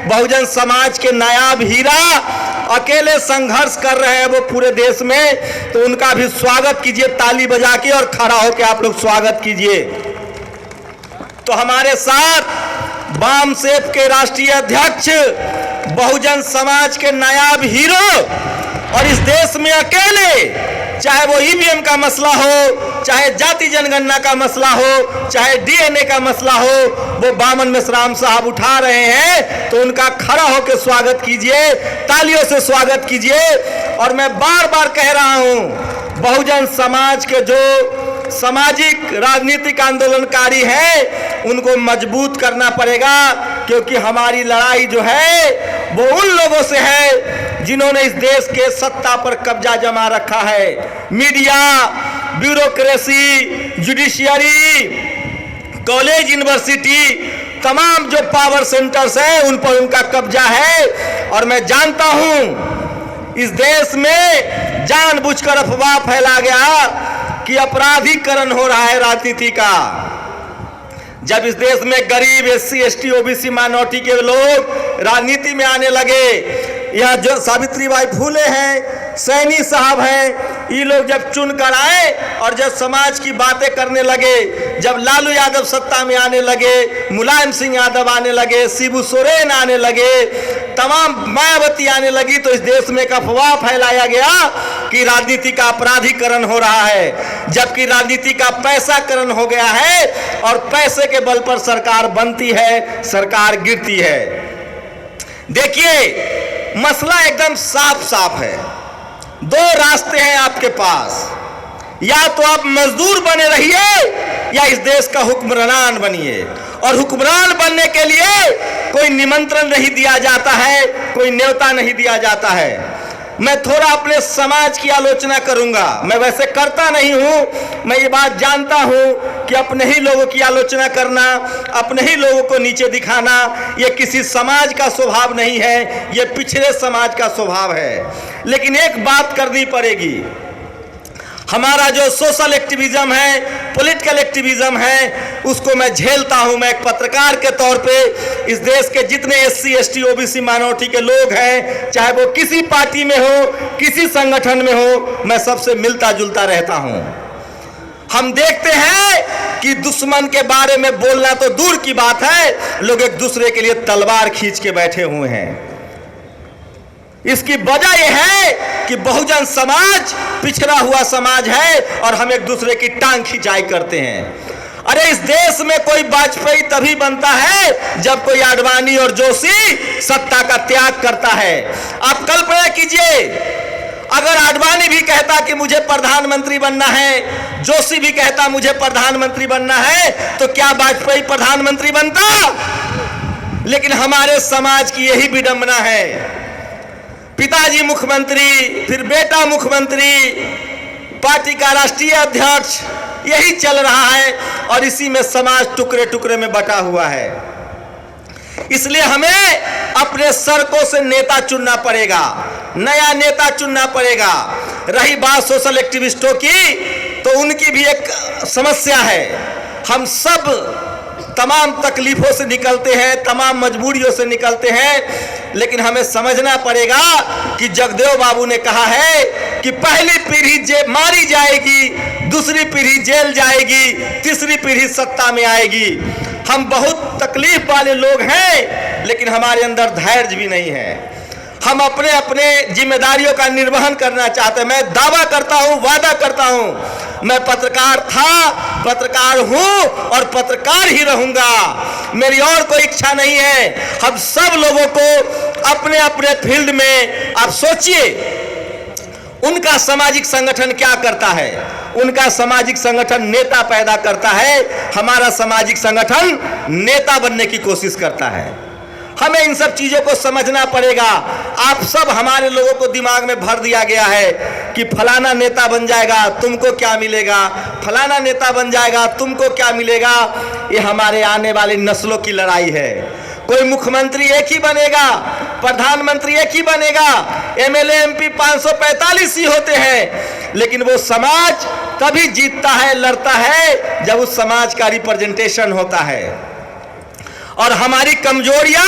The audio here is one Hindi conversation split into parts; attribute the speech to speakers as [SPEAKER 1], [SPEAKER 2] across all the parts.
[SPEAKER 1] बहुजन समाज के नायाब हीरा अकेले संघर्ष कर रहे हैं वो पूरे देश में, तो उनका भी स्वागत कीजिए ताली बजा के, और खड़ा होकर आप लोग स्वागत कीजिए। तो हमारे साथ वाम सेप के राष्ट्रीय अध्यक्ष, बहुजन समाज के नायाब हीरो, और इस देश में अकेले, चाहे वो ईवीएम का मसला हो, चाहे जाति जनगणना का मसला हो, चाहे डीएनए का मसला हो, वो बामन मेश्राम साहब उठा रहे हैं, तो उनका खड़ा होकर स्वागत कीजिए, तालियों से स्वागत कीजिए। और मैं बार बार कह रहा हूं, बहुजन समाज के जो सामाजिक राजनीतिक आंदोलनकारी हैं उनको मजबूत करना पड़ेगा, क्योंकि हमारी लड़ाई जो है वो उन लोगों से है जिन्होंने इस देश के सत्ता पर कब्जा जमा रखा है। Media, bureaucracy, judiciary, college, university, तमाम जो पावर सेंटर्स हैं उन पर उनका कब्जा है। और मैं जानता हूं इस देश में जानबूझकर अफवाह फैला गया कि अपराधीकरण हो रहा है राजनीति का। जब इस देश में गरीब, एससी, एसटी, ओबीसी, माइनॉरिटी के लोग राजनीति में आने लगे, यहाँ जो सावित्रीबाई फूले हैं, सैनी साहब हैं, ये लोग जब चुनकर आए और जब समाज की बातें करने लगे, जब लालू यादव सत्ता में आने लगे, मुलायम सिंह यादव आने लगे, शिबू सोरेन आने लगे, तमाम मायावती आने लगी, तो इस देश में एक अफवाह फैलाया गया कि राजनीति का अपराधीकरण हो रहा है, जबकि राजनीति का पैसाकरण हो गया है, और पैसे के बल पर सरकार बनती है, सरकार गिरती है। देखिए, मसला एकदम साफ साफ है। दो रास्ते हैं आपके पास, या तो आप मजदूर बने रहिए या इस देश का हुक्मरान बनिए। और हुक्मरान बनने के लिए कोई निमंत्रण नहीं दिया जाता है, कोई न्योता नहीं दिया जाता है। मैं थोड़ा अपने समाज की आलोचना करूंगा, मैं वैसे करता नहीं हूं, मैं ये बात जानता हूं कि अपने ही लोगों की आलोचना करना, अपने ही लोगों को नीचे दिखाना, ये किसी समाज का स्वभाव नहीं है, ये पिछड़े समाज का स्वभाव है। लेकिन एक बात करनी पड़ेगी, हमारा जो सोशल एक्टिविज्म है, पॉलिटिकल एक्टिविज्म है, उसको मैं झेलता हूं। मैं एक पत्रकार के तौर पे इस देश के जितने एससी, एसटी, ओबीसी, माइनॉरिटी के लोग हैं, चाहे वो किसी पार्टी में हो, किसी संगठन में हो, मैं सबसे मिलता जुलता रहता हूं। हम देखते हैं कि दुश्मन के बारे में बोलना तो दूर की बात है, लोग एक दूसरे के लिए तलवार खींच के बैठे हुए हैं। इसकी वजह यह है कि बहुजन समाज पिछड़ा हुआ समाज है और हम एक दूसरे की टांग खिंचाई करते हैं। अरे इस देश में कोई वाजपेयी तभी बनता है जब कोई आडवाणी और जोशी सत्ता का त्याग करता है। आप कल्पना कीजिए, अगर आडवाणी भी कहता कि मुझे प्रधानमंत्री बनना है, जोशी भी कहता मुझे प्रधानमंत्री बनना है, तो क्या वाजपेयी प्रधानमंत्री बनता? लेकिन हमारे समाज की यही विडंबना है, पिताजी मुख्यमंत्री, फिर बेटा मुख्यमंत्री, पार्टी का राष्ट्रीय अध्यक्ष, यही चल रहा है और इसी में समाज टुकड़े टुकड़े में बटा हुआ है। इसलिए हमें अपने सड़कों से नेता चुनना पड़ेगा, नया नेता चुनना पड़ेगा। रही बात सोशल एक्टिविस्टों की, तो उनकी भी एक समस्या है। हम सब तमाम तकलीफों से निकलते हैं, तमाम मजबूरियों से निकलते हैं, लेकिन हमें समझना पड़ेगा कि जगदेव बाबू ने कहा है कि पहली पीढ़ी मारी जाएगी, दूसरी पीढ़ी जेल जाएगी, तीसरी पीढ़ी सत्ता में आएगी। हम बहुत तकलीफ वाले लोग हैं, लेकिन हमारे अंदर धैर्य भी नहीं है। हम अपने अपने जिम्मेदारियों का निर्वहन करना चाहते हैं। मैं दावा करता हूं, वादा करता हूं, मैं पत्रकार था, पत्रकार हूं और पत्रकार ही रहूंगा। मेरी और कोई इच्छा नहीं है। हम सब लोगों को अपने अपने फील्ड में, आप सोचिए उनका सामाजिक संगठन क्या करता है। उनका सामाजिक संगठन नेता पैदा करता है, हमारा सामाजिक संगठन नेता बनने की कोशिश करता है। हमें इन सब चीजों को समझना पड़ेगा। आप सब हमारे लोगों को दिमाग में भर दिया गया है कि फलाना नेता बन जाएगा तुमको क्या मिलेगा, फलाना नेता बन जाएगा तुमको क्या मिलेगा। ये हमारे आने वाली नस्लों की लड़ाई है। कोई मुख्यमंत्री एक ही बनेगा, प्रधानमंत्री एक ही बनेगा, एमएलए एमपी 545 ही होते हैं, लेकिन वो समाज तभी जीतता है, लड़ता है, जब उस समाज का रिप्रेजेंटेशन होता है। और हमारी कमजोरियां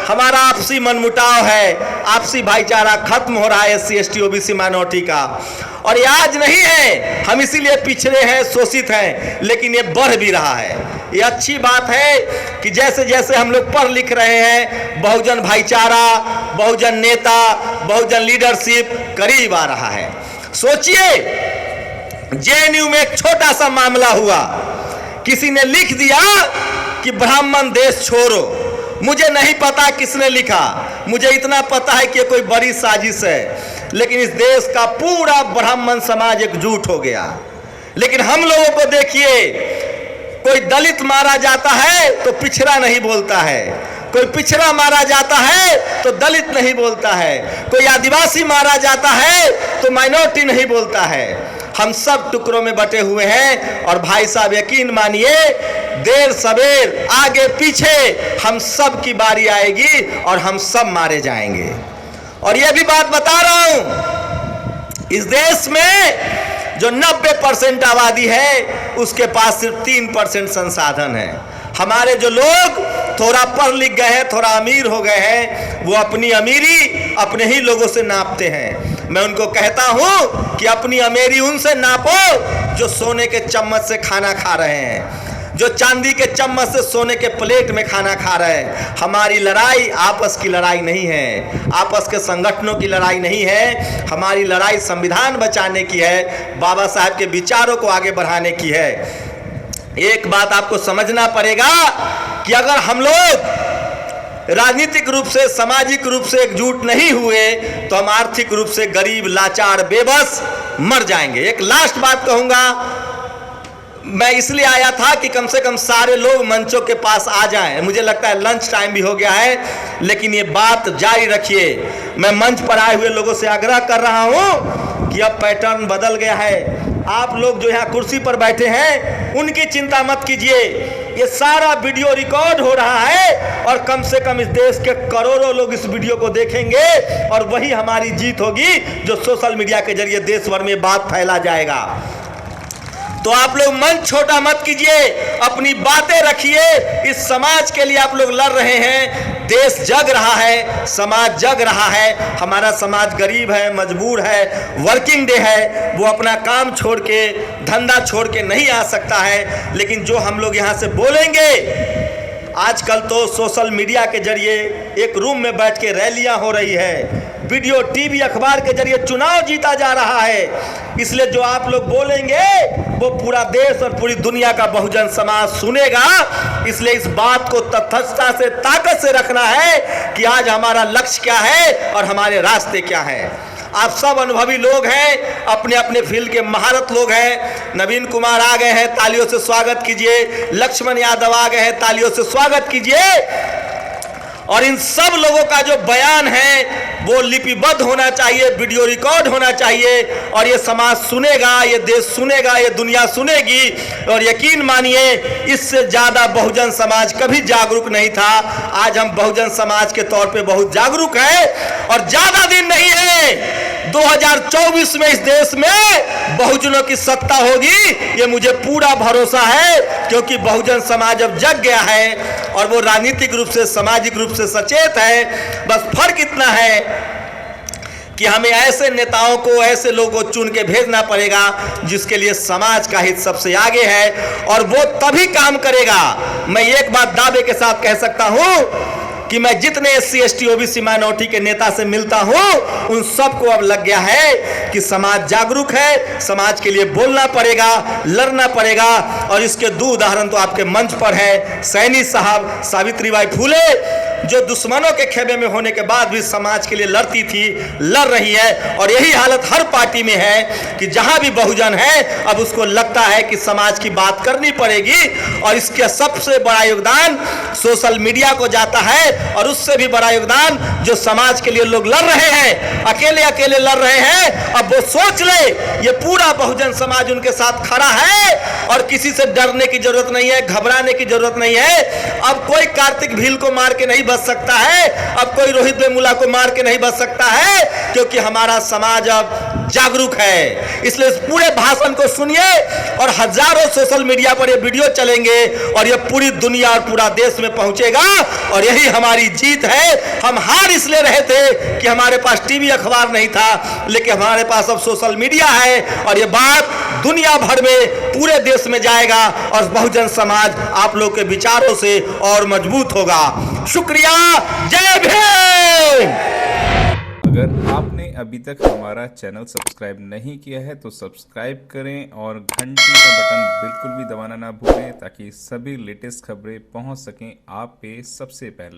[SPEAKER 1] हमारा आपसी मनमुटाव है, आपसी भाईचारा खत्म हो रहा है SC ST OBC माइनॉरिटी का। और ये आज नहीं है, हम इसीलिए पिछड़े हैं, शोषित हैं, लेकिन ये बढ़ भी रहा है। ये अच्छी बात है कि जैसे जैसे हम लोग पढ़ लिख रहे हैं, बहुजन भाईचारा, बहुजन नेता, बहुजन लीडरशिप करीब आ रहा है। सोचिए, JNU में एक छोटा सा मामला हुआ, किसी ने लिख दिया कि ब्राह्मण देश छोड़ो। मुझे नहीं पता किसने लिखा, मुझे इतना पता है कि कोई बड़ी साजिश है, लेकिन इस देश का पूरा ब्राह्मण समाज एकजुट हो गया। लेकिन हम लोगों को देखिए, कोई दलित मारा जाता है तो पिछड़ा नहीं बोलता है, कोई पिछड़ा मारा जाता है तो दलित नहीं बोलता है, कोई आदिवासी मारा जाता है तो माइनॉरिटी नहीं बोलता है। हम सब टुकड़ों में बटे हुए हैं। और भाई साहब यकीन मानिए, देर सवेर आगे पीछे हम सब की बारी आएगी और हम सब मारे जाएंगे। और यह भी बात बता रहा हूं, इस देश में जो 90% आबादी है उसके पास सिर्फ 3% संसाधन है। हमारे जो लोग थोड़ा पढ़ लिख गए हैं, थोड़ा अमीर हो गए हैं, वो अपनी अमीरी अपने ही लोगों से नापते हैं। मैं उनको कहता हूं कि अपनी अमीरी उनसे नापो जो सोने के चम्मच से खाना खा रहे हैं, जो चांदी के चम्मच से सोने के प्लेट में खाना खा रहे हैं। हमारी लड़ाई आपस की लड़ाई नहीं है, आपस के संगठनों की लड़ाई नहीं है। हमारी लड़ाई संविधान बचाने की है, बाबा साहब के विचारों को आगे बढ़ाने की है। एक बात आपको समझना पड़ेगा कि अगर हम लोग राजनीतिक रूप से, सामाजिक रूप से एकजुट नहीं हुए तो हम आर्थिक रूप से गरीब, लाचार, बेबस मर जाएंगे। एक लास्ट बात कहूंगा, मैं इसलिए आया था कि कम से कम सारे लोग मंचों के पास आ जाएं। मुझे लगता है लंच टाइम भी हो गया है, लेकिन ये बात जारी रखिए। मैं मंच पर आए हुए लोगों से आग्रह कर रहा हूं कि अब पैटर्न बदल गया है। आप लोग जो यहाँ कुर्सी पर बैठे हैं उनकी चिंता मत कीजिए, ये सारा वीडियो रिकॉर्ड हो रहा है और कम से कम इस देश के करोड़ों लोग इस वीडियो को देखेंगे और वही हमारी जीत होगी, जो सोशल मीडिया के जरिए देश भर में बात फैला जाएगा। तो आप लोग मन छोटा मत कीजिए, अपनी बातें रखिए। इस समाज के लिए आप लोग लड़ रहे हैं, देश जग रहा है, समाज जग रहा है। हमारा समाज गरीब है, मजबूर है, वर्किंग डे है, वो अपना काम छोड़ के, धंधा छोड़ के नहीं आ सकता है। लेकिन जो हम लोग यहाँ से बोलेंगे, आजकल तो सोशल मीडिया के जरिए एक रूम में बैठ के रैलियां हो रही है, वीडियो, टीवी, अखबार के जरिए चुनाव जीता जा रहा है। इसलिए जो आप लोग बोलेंगे वो पूरा देश और पूरी दुनिया का बहुजन समाज सुनेगा। इसलिए इस बात को तटस्थता से, ताकत से रखना है कि आज हमारा लक्ष्य क्या है और हमारे रास्ते क्या हैं। आप सब अनुभवी लोग हैं, अपने अपने फील्ड के महारत लोग हैं। नवीन कुमार आ गए हैं, तालियों से स्वागत कीजिए। लक्ष्मण यादव आ गए हैं, तालियों से स्वागत कीजिए। और इन सब लोगों का जो बयान है वो लिपिबद्ध होना चाहिए, वीडियो रिकॉर्ड होना चाहिए, और ये समाज सुनेगा, ये देश सुनेगा, ये दुनिया सुनेगी। और यकीन मानिए, इससे ज़्यादा बहुजन समाज कभी जागरूक नहीं था। आज हम बहुजन समाज के तौर पे बहुत जागरूक हैं और ज़्यादा दिन नहीं है, 2024 में इस देश में बहुजनों की सत्ता होगी, ये मुझे पूरा भरोसा है। क्योंकि बहुजन समाज अब जग गया है और वो राजनीतिक रूप से, सामाजिक रूप से सचेत है। बस फर्क इतना है कि हमें ऐसे नेताओं को, ऐसे लोगों को चुन के भेजना पड़ेगा जिसके लिए समाज का हित सबसे आगे है, और वो तभी काम करेगा। मैं एक बात दावे के साथ कह सकता हूं कि मैं जितने SC ST OBC माइनॉरिटी के नेता से मिलता हूं, उन सबको अब लग गया है कि समाज जागरूक है, समाज के लिए बोलना पड़ेगा, लड़ना पड़ेगा। और इसके दो उदाहरण तो आपके मंच पर है। सैनी साहब, सावित्रीबाई फुले, जो दुश्मनों के खेमे में होने के बाद भी समाज के लिए लड़ती थी, लड़ रही है। और यही हालत हर पार्टी में है कि जहां भी बहुजन है, अब उसको लगता है कि समाज की बात करनी पड़ेगी। और इसके सबसे बड़ा योगदान सोशल मीडिया को जाता है, और उससे भी बड़ा योगदान जो समाज के लिए लोग लड़ रहे हैं, अकेले अकेले लड़ रहे हैं। अब वो सोच ले, ये पूरा बहुजन समाज उनके साथ खड़ा है और किसी से डरने की जरूरत नहीं है, घबराने की जरूरत नहीं है। अब कोई कार्तिक भील को मार के नहीं बच सकता है, अब कोई रोहित वेमुला को मार के नहीं बच सकता है, क्योंकि हमारा समाज अब जागरूक है। इसलिए इस पूरे भाषण को सुनिए और हजारों सोशल मीडिया पर ये वीडियो चलेंगे और ये पूरी दुनिया और पूरा देश में पहुंचेगा और यही हमारी जीत है। हम हार इसलिए रहे थे कि हमारे पास टीवी अखबार नहीं था, लेकिन हमारे पास अब सोशल मीडिया है और ये बात दुनिया भर में पूरे देश में जाएगा और बहुजन समाज आप लोग के विचारों से और मजबूत होगा। शुक्रिया, जय भीम।
[SPEAKER 2] अगर आपने अभी तक हमारा चैनल सब्सक्राइब नहीं किया है तो सब्सक्राइब करें और घंटी का बटन बिल्कुल भी दबाना ना भूलें ताकि सभी लेटेस्ट खबरें पहुंच सकें आप पे सबसे पहले।